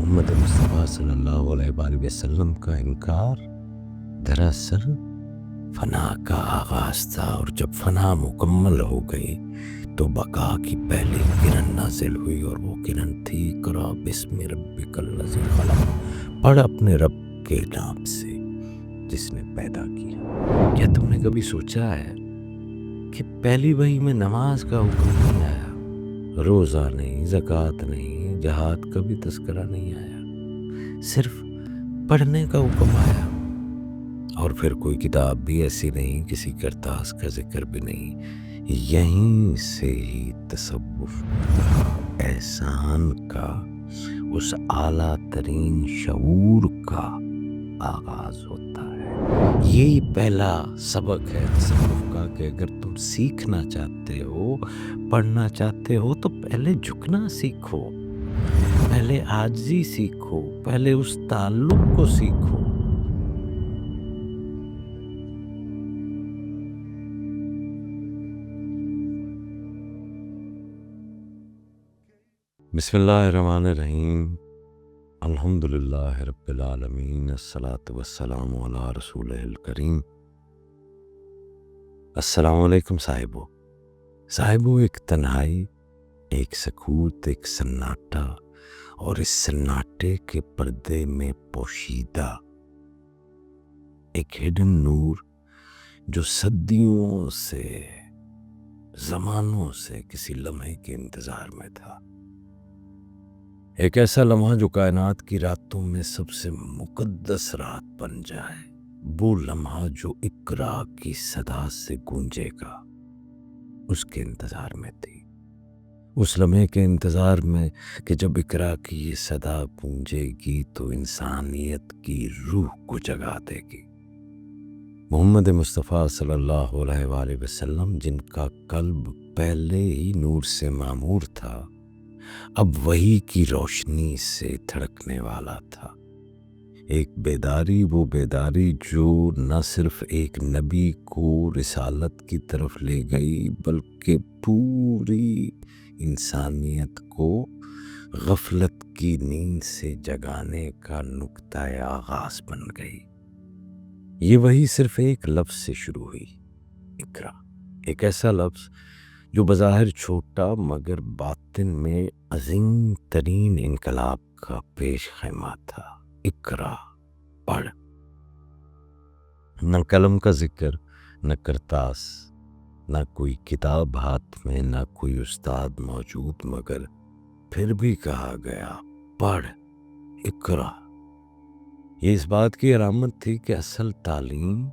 محمد مصطفیٰ صلی اللہ علیہ وآلہ وسلم کا انکار دراصل فنا کا آغاز تھا، اور جب فنا مکمل ہو گئی تو بقا کی پہلی کرن نازل ہوئی، اور وہ کرن تھی اقرأ بسم ربک الذی خلق، پڑھ اپنے رب کے نام سے جس نے پیدا کیا۔ کیا تم نے کبھی سوچا ہے کہ پہلی وحی میں نماز کا حکم نہیں آیا، روزہ نہیں، زکوٰۃ نہیں، جہاد کا بھی تذکرہ نہیں آیا، صرف پڑھنے کا حکم آیا؟ اور پھر کوئی کتاب بھی ایسی نہیں، کسی کرتاس کا ذکر بھی نہیں۔ یہیں سے ہی تصوف کا، احسان کا، اس اعلیٰ ترین شعور کا آغاز ہوتا ہے۔ یہی پہلا سبق ہے تصوف کا کہ اگر تم سیکھنا چاہتے ہو، پڑھنا چاہتے ہو، تو پہلے جھکنا سیکھو، پہلے عاجزی سیکھو، پہلے اس تعلق کو سیکھو۔ بسم اللہ الرحمن الرحیم، الحمدللہ رب العالمین، الصلاۃ والسلام علی رسولہ الکریم۔ السلام علیکم صاحبو، ایک تنہائی، ایک سکوت، ایک سناٹا، اور اس سناٹے کے پردے میں پوشیدہ ایک ہڈن نور جو صدیوں سے، زمانوں سے کسی لمحے کے انتظار میں تھا۔ ایک ایسا لمحہ جو کائنات کی راتوں میں سب سے مقدس رات بن جائے، وہ لمحہ جو اقرا کی صدا سے گونجے گا، اس کے انتظار میں تھی۔ اس لمحے کے انتظار میں کہ جب اقرا کی یہ صدا گونجے گی تو انسانیت کی روح کو جگا دے گی۔ محمد مصطفیٰ صلی اللہ علیہ وآلہ وسلم، جن کا قلب پہلے ہی نور سے معمور تھا، اب وحی کی روشنی سے دھڑکنے والا تھا۔ ایک بیداری، وہ بیداری جو نہ صرف ایک نبی کو رسالت کی طرف لے گئی، بلکہ پوری انسانیت کو غفلت کی نیند سے جگانے کا نقطۂ آغاز بن گئی۔ یہ وحی صرف ایک لفظ سے شروع ہوئی، اقرا، ایک ایسا لفظ جو بظاہر چھوٹا مگر باطن میں عظیم ترین انقلاب کا پیش خیمہ تھا۔ اقرا، پڑھ۔ نہ قلم کا ذکر، نہ کرتاس، نہ کوئی کتاب ہاتھ میں، نہ کوئی استاد موجود، مگر پھر بھی کہا گیا، پڑھ، اقرا۔ یہ اس بات کی علامت تھی کہ اصل تعلیم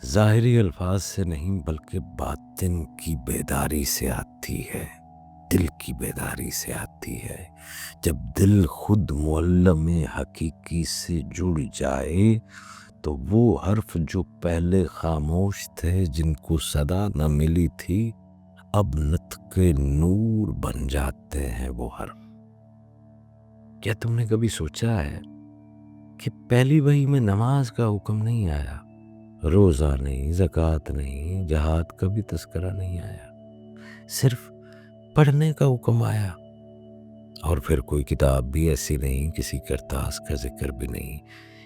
ظاہری الفاظ سے نہیں بلکہ باطن کی بیداری سے آتی ہے، دل کی بیداری سے آتی ہے۔ جب دل خود معلم حقیقی سے جڑ جائے تو وہ حرف جو پہلے خاموش تھے، جن کو صدا نہ ملی تھی، اب نطق نور بن جاتے ہیں وہ حرف۔ کیا تم نے کبھی سوچا ہے کہ پہلی وحی میں نماز کا حکم نہیں آیا، روزہ نہیں، زکوٰۃ نہیں، جہاد کا بھی تذکرہ نہیں آیا، صرف پڑھنے کا حکم آیا؟ اور پھر کوئی کتاب بھی ایسی نہیں، کسی کرتاس کا ذکر بھی نہیں۔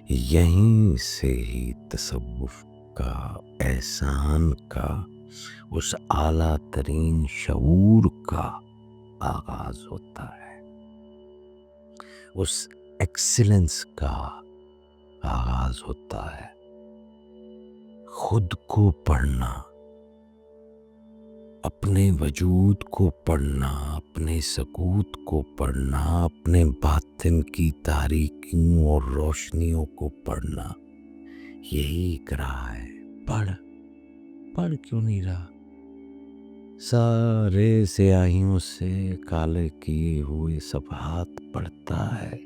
یہیں سے ہی تصوف کا، احسان کا، اس اعلیٰ ترین شعور کا آغاز ہوتا ہے، اس ایکسیلنس کا آغاز ہوتا ہے۔ خود کو پڑھنا، اپنے وجود کو پڑھنا، اپنے سکوت کو پڑھنا، اپنے باطن کی تاریکیوں اور روشنیوں کو پڑھنا، یہی اقرا ہے۔ پڑھ کیوں نہیں رہا؟ سارے سیاہیوں سے کالے کیے ہوئے صفحات پڑھتا ہے،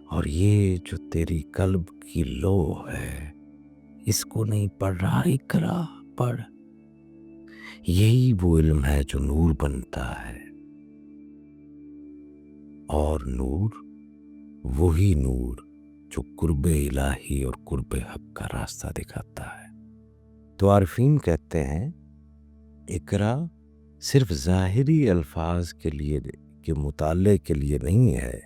اور یہ جو تیری قلب کی لوح ہے، اس کو نہیں پڑھ رہا؟ اقرا، پڑھ۔ یہی وہ علم ہے جو نور بنتا ہے، اور نور، وہی نور جو قرب الہی اور قرب حق کا راستہ دکھاتا ہے۔ تو عارفین کہتے ہیں، اقرا صرف ظاہری الفاظ کے مطالعے کے لیے نہیں ہے،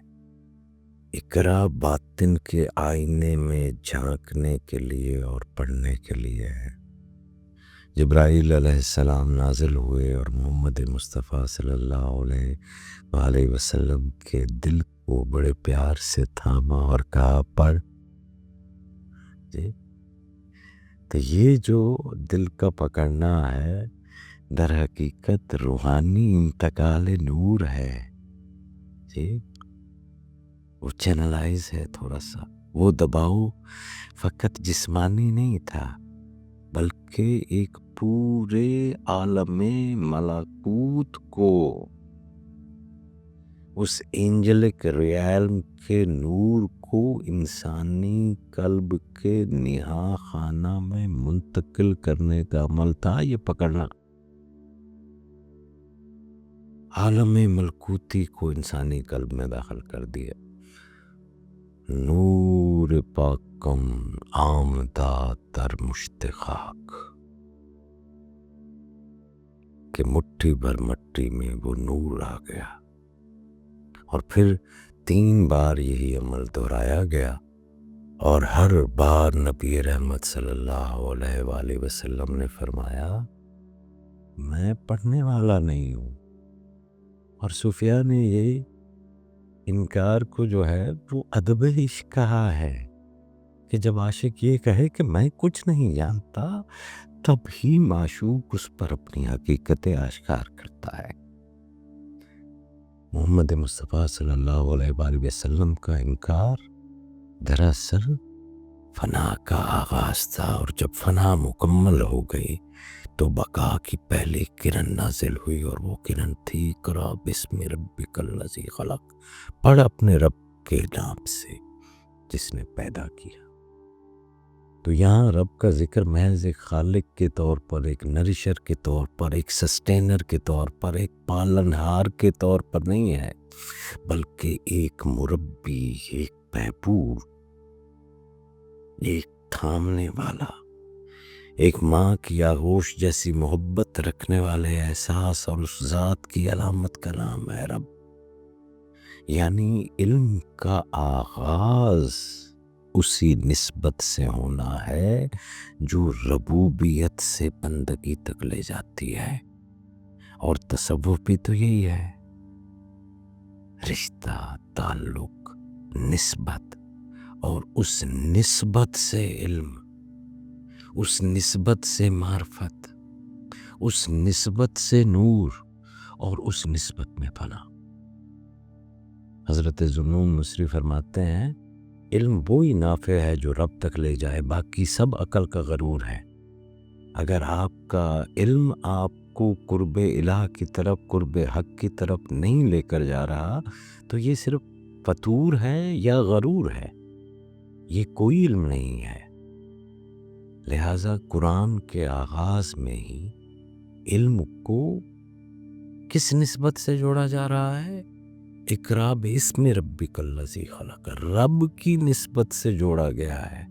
اقرا باطن کے آئینے میں جھانکنے کے لیے اور پڑھنے کے لیے ہے۔ جبرائیل علیہ السلام نازل ہوئے اور محمد مصطفیٰ صلی اللہ علیہ وآلہ وسلم کے دل کو بڑے پیار سے تھاما اور کہا پڑھ جی۔ تو یہ جو دل کا پکڑنا ہے در حقیقت روحانی انتقال نور ہے جی، وہ چینلائز ہے تھوڑا سا، وہ دباؤ فقط جسمانی نہیں تھا بلکہ ایک پورے عالم ملکوت کو اس اینجلک ریالم کے نور کو انسانی قلب کے نہا خانہ میں منتقل کرنے کا عمل تھا یہ پکڑنا۔ عالم ملکوتی کو انسانی قلب میں داخل کر دیا۔ نور پاکم آمدہ در مشت خاک، کہ مٹھی بھر مٹی میں وہ نور آ گیا، اور پھر 3 بار یہی عمل دہرایا گیا، اور ہر بار نبی رحمت صلی اللہ علیہ وآلہ وسلم نے فرمایا میں پڑھنے والا نہیں ہوں۔ اور صوفیاء نے یہ انکار کو جو ہے وہ ادب عشق کہا ہے کہ جب عاشق یہ کہے کہ میں کچھ نہیں جانتا تب ہی معشوق اس پر اپنی حقیقتیں آشکار کرتا ہے۔ محمد مصطفیٰ صلی اللہ علیہ وآلہ وسلم کا انکار دراصل فنا کا آغاز تھا، اور جب فنا مکمل ہو گئی تو بقا کی پہلی کرن نازل ہوئی، اور وہ کرن تھی اقرا بسم ربک الذی خلق، پڑھ اپنے رب کے نام سے جس نے پیدا کیا۔ تو یہاں رب کا ذکر محض ایک خالق کے طور پر، ایک نرشر کے طور پر، ایک سسٹینر کے طور پر، ایک پالنہار کے طور پر نہیں ہے، بلکہ ایک مربی، ایک محبوب، ایک تھامنے والا، ایک ماں کی آغوش جیسی محبت رکھنے والے احساس اور اس ذات کی علامت کا نام ہے رب۔ یعنی علم کا آغاز اسی نسبت سے ہونا ہے جو ربوبیت سے بندگی تک لے جاتی ہے، اور تصوف بھی تو یہی ہے، رشتہ، تعلق، نسبت، اور اس نسبت سے علم، اس نسبت سے معرفت، اس نسبت سے نور، اور اس نسبت میں فنا۔ حضرت ذوالنون مصری فرماتے ہیں علم وہی نافع ہے جو رب تک لے جائے، باقی سب عقل کا غرور ہے۔ اگر آپ کا علم آپ کو قرب الہ کی طرف، قرب حق کی طرف نہیں لے کر جا رہا تو یہ صرف فتور ہے یا غرور ہے، یہ کوئی علم نہیں ہے۔ لہٰذا قرآن کے آغاز میں ہی علم کو کس نسبت سے جوڑا جا رہا ہے؟ اقرا باسم ربک الذی خلق، رب کی نسبت سے جوڑا گیا ہے۔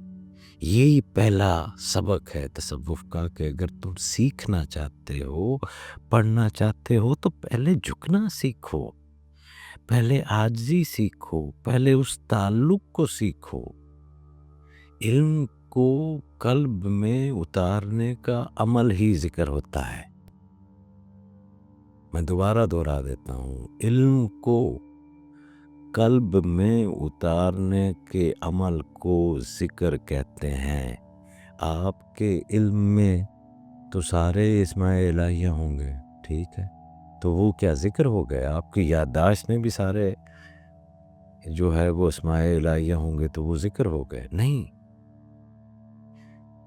یہی پہلا سبق ہے تصوف کا کہ اگر تم سیکھنا چاہتے ہو، پڑھنا چاہتے ہو تو پہلے جھکنا سیکھو، پہلے عاجزی سیکھو، پہلے اس تعلق کو سیکھو۔ علم کو قلب میں اتارنے کا عمل ہی ذکر ہوتا ہے۔ میں دوبارہ دہرا دیتا ہوں، علم کو قلب میں اتارنے کے عمل کو ذکر کہتے ہیں۔ آپ کے علم میں تو سارے اسماء الہیہ ہوں گے، ٹھیک ہے، تو وہ کیا ذکر ہو گیا؟ آپ کی یادداشت میں بھی سارے جو ہے وہ اسماء الہیہ ہوں گے تو وہ ذکر ہو گئے؟ نہیں،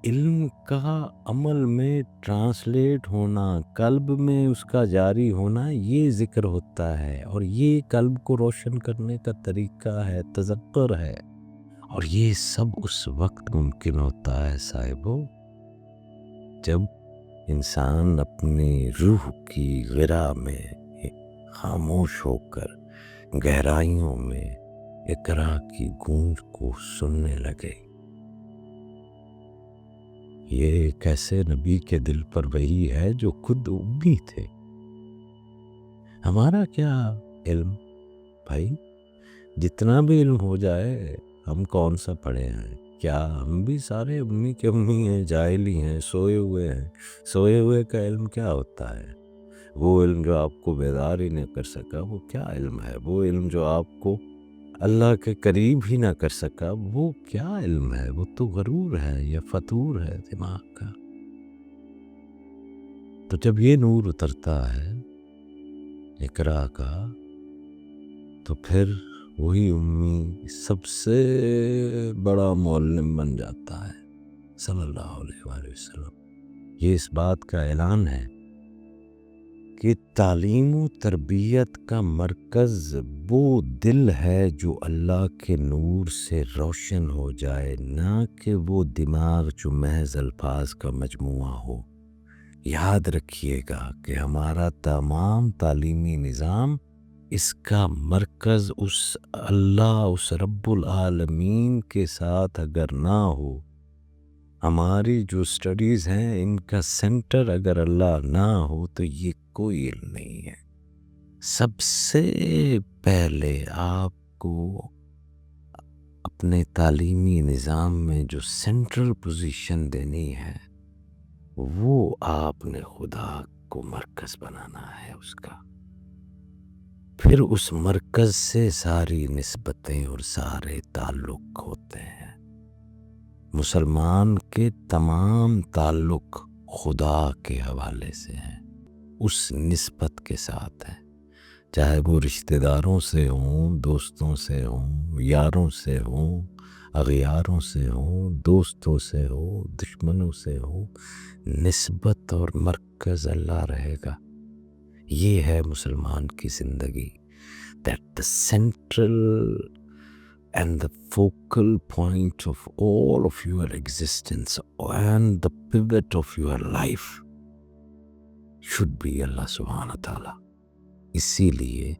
علم کا عمل میں ٹرانسلیٹ ہونا، قلب میں اس کا جاری ہونا، یہ ذکر ہوتا ہے، اور یہ قلب کو روشن کرنے کا طریقہ ہے، تذکر ہے، اور یہ سب اس وقت ممکن ہوتا ہے صاحبو جب انسان اپنی روح کی غرا میں خاموش ہو کر گہرائیوں میں اقرا کی گونج کو سننے لگے۔ یہ ایک ایسے نبی کے دل پر وحی ہے جو خود امی تھے۔ ہمارا کیا علم بھائی جتنا بھی علم ہو جائے، ہم کون سا پڑھے ہیں؟ کیا ہم بھی سارے امی کے امی ہیں، جاہل ہی ہیں، سوئے ہوئے ہیں۔ سوئے ہوئے کا علم کیا ہوتا ہے؟ وہ علم جو آپ کو بیدار ہی نہ کر سکا وہ کیا علم ہے؟ وہ علم جو آپ کو اللہ کے قریب ہی نہ کر سکا وہ کیا علم ہے؟ وہ تو غرور ہے یا فتور ہے دماغ کا۔ تو جب یہ نور اترتا ہے اقرا کا، تو پھر وہی امی سب سے بڑا معلم بن جاتا ہے صلی اللہ علیہ وآلہ وسلم۔ یہ اس بات کا اعلان ہے کہ تعلیم و تربیت کا مرکز وہ دل ہے جو اللہ کے نور سے روشن ہو جائے، نہ کہ وہ دماغ جو محض الفاظ کا مجموعہ ہو۔ یاد رکھیے گا کہ ہمارا تمام تعلیمی نظام، اس کا مرکز اس اللہ، اس رب العالمین کے ساتھ اگر نہ ہو، ہماری جو سٹڈیز ہیں ان کا سینٹر اگر اللہ نہ ہو تو یہ کوئی علم نہیں ہے۔ سب سے پہلے آپ کو اپنے تعلیمی نظام میں جو سینٹرل پوزیشن دینی ہے وہ آپ نے خدا کو مرکز بنانا ہے اس کا۔ پھر اس مرکز سے ساری نسبتیں اور سارے تعلق ہوتے ہیں۔ مسلمان کے تمام تعلق خدا کے حوالے سے ہیں، اس نسبت کے ساتھ ہیں، چاہے وہ رشتہ داروں سے ہوں، دوستوں سے ہوں، یاروں سے ہوں، اغیاروں سے ہوں، دوستوں سے ہو، دشمنوں سے ہو، نسبت اور مرکز اللہ رہے گا۔ یہ ہے مسلمان کی زندگی، that the central and the focal point of all of your existence and the pivot of your life should be اللہ سبحانہ تعالیٰ۔ اسی لیے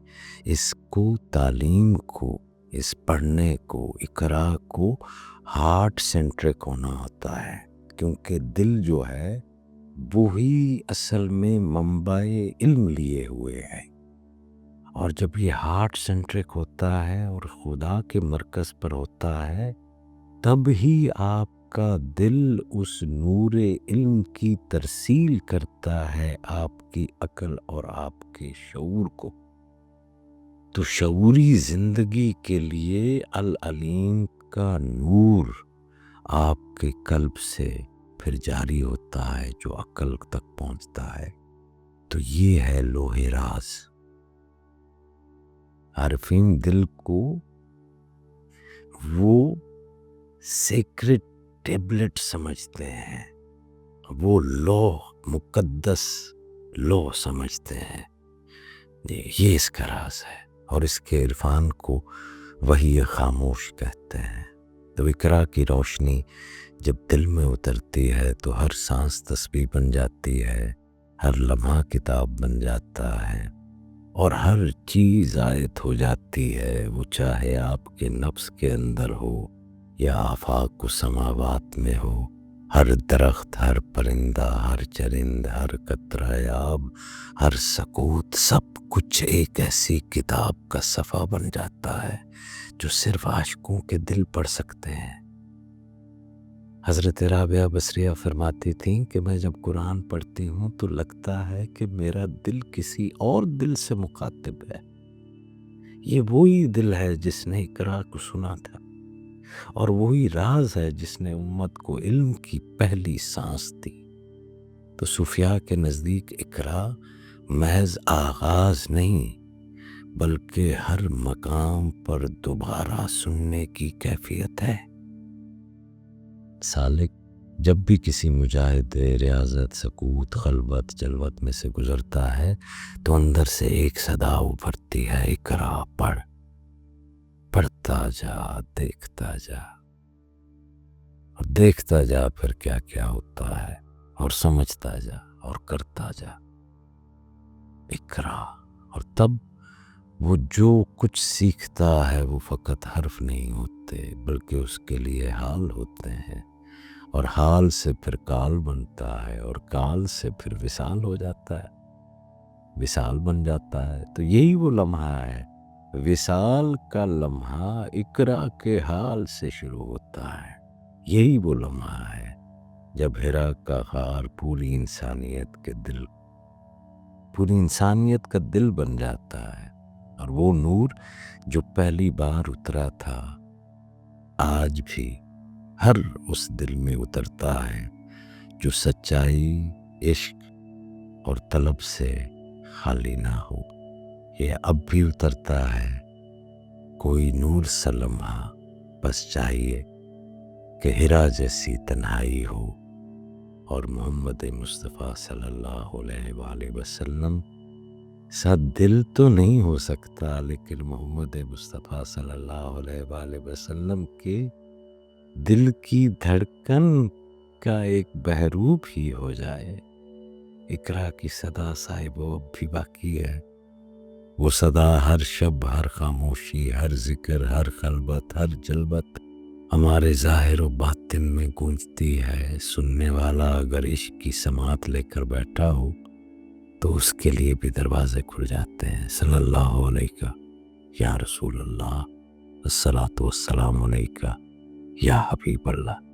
اس کو، تعلیم کو، اس پڑھنے کو، اقرا کو ہارٹ سینٹرک ہونا ہوتا ہے، کیونکہ دل جو ہے وہی اصل میں منبع علم لیے ہوئے ہے۔ اور جب یہ ہارٹ سینٹرک ہوتا ہے اور خدا کے مرکز پر ہوتا ہے، تب ہی آپ کا دل اس نور علم کی ترسیل کرتا ہے آپ کی عقل اور آپ کے شعور کو۔ تو شعوری زندگی کے لیے العلیم کا نور آپ کے قلب سے پھر جاری ہوتا ہے جو عقل تک پہنچتا ہے۔ تو یہ ہے لوح راز۔ عارفین دل کو وہ سیکرٹ ٹیبلٹ سمجھتے ہیں، وہ لوح، مقدس لوح سمجھتے ہیں۔ یہ اس کا راز ہے، اور اس کے عرفان کو وحی خاموش کہتے ہیں۔ تو اقرا کی روشنی جب دل میں اترتی ہے تو ہر سانس تسبیح بن جاتی ہے، ہر لمحہ کتاب بن جاتا ہے، اور ہر چیز آیت ہو جاتی ہے، وہ چاہے آپ کے نفس کے اندر ہو یا آفاق و سماوات میں ہو۔ ہر درخت، ہر پرندہ، ہر چرند، ہر قطرہ آب، ہر سکوت، سب کچھ ایک ایسی کتاب کا صفحہ بن جاتا ہے جو صرف عاشقوں کے دل پڑھ سکتے ہیں۔ حضرت رابعہ بصریہ فرماتی تھیں کہ میں جب قرآن پڑھتی ہوں تو لگتا ہے کہ میرا دل کسی اور دل سے مخاطب ہے۔ یہ وہی دل ہے جس نے اقرا کو سنا تھا، اور وہی راز ہے جس نے امت کو علم کی پہلی سانس دی۔ تو صوفیاء کے نزدیک اقرا محض آغاز نہیں، بلکہ ہر مقام پر دوبارہ سننے کی کیفیت ہے۔ سالک جب بھی کسی مجاہد ریاضت، سکوت، خلوت، جلوت میں سے گزرتا ہے تو اندر سے ایک صدا ابھرتی ہے، اقرا پڑھ، پڑھتا جا، دیکھتا جا، اور دیکھتا جا پھر کیا کیا ہوتا ہے، اور سمجھتا جا اور کرتا جا۔ اقرا، اور تب وہ جو کچھ سیکھتا ہے وہ فقط حرف نہیں ہوتے، بلکہ اس کے لیے حال ہوتے ہیں، اور حال سے پھر کال بنتا ہے، اور کال سے پھر وصال ہو جاتا ہے۔ وصال بن جاتا ہے۔ تو یہی وہ لمحہ ہے، وصال کا لمحہ اقرا کے حال سے شروع ہوتا ہے۔ یہی وہ لمحہ ہے جب حرا کا غار پوری انسانیت کا دل بن جاتا ہے، اور وہ نور جو پہلی بار اترا تھا آج بھی ہر اس دل میں اترتا ہے جو سچائی، عشق اور طلب سے خالی نہ ہو۔ یہ اب بھی اترتا ہے، کوئی نور سا لمحہ بس چاہیے کہ حرا جیسی تنہائی ہو، اور محمد مصطفیٰ صلی اللہ علیہ وآلہ وسلم سا دل تو نہیں ہو سکتا، لیکن محمد مصطفیٰ صلی اللہ علیہ وآلہ وسلم کے دل کی دھڑکن کا ایک بحروب ہی ہو جائے۔ اقرا کی صدا صاحب اب بھی باقی ہے، وہ صدا ہر شب، ہر خاموشی، ہر ذکر، ہر خلوت، ہر جلوت ہمارے ظاہر و باطن میں گونجتی ہے۔ سننے والا اگر عشق کی سماعت لے کر بیٹھا ہو تو اس کے لیے بھی دروازے کھل جاتے ہیں۔ صلی اللہ علیہ یا رسول اللہ، الصلاۃ والسلام علیکہ یا حبیب اللہ۔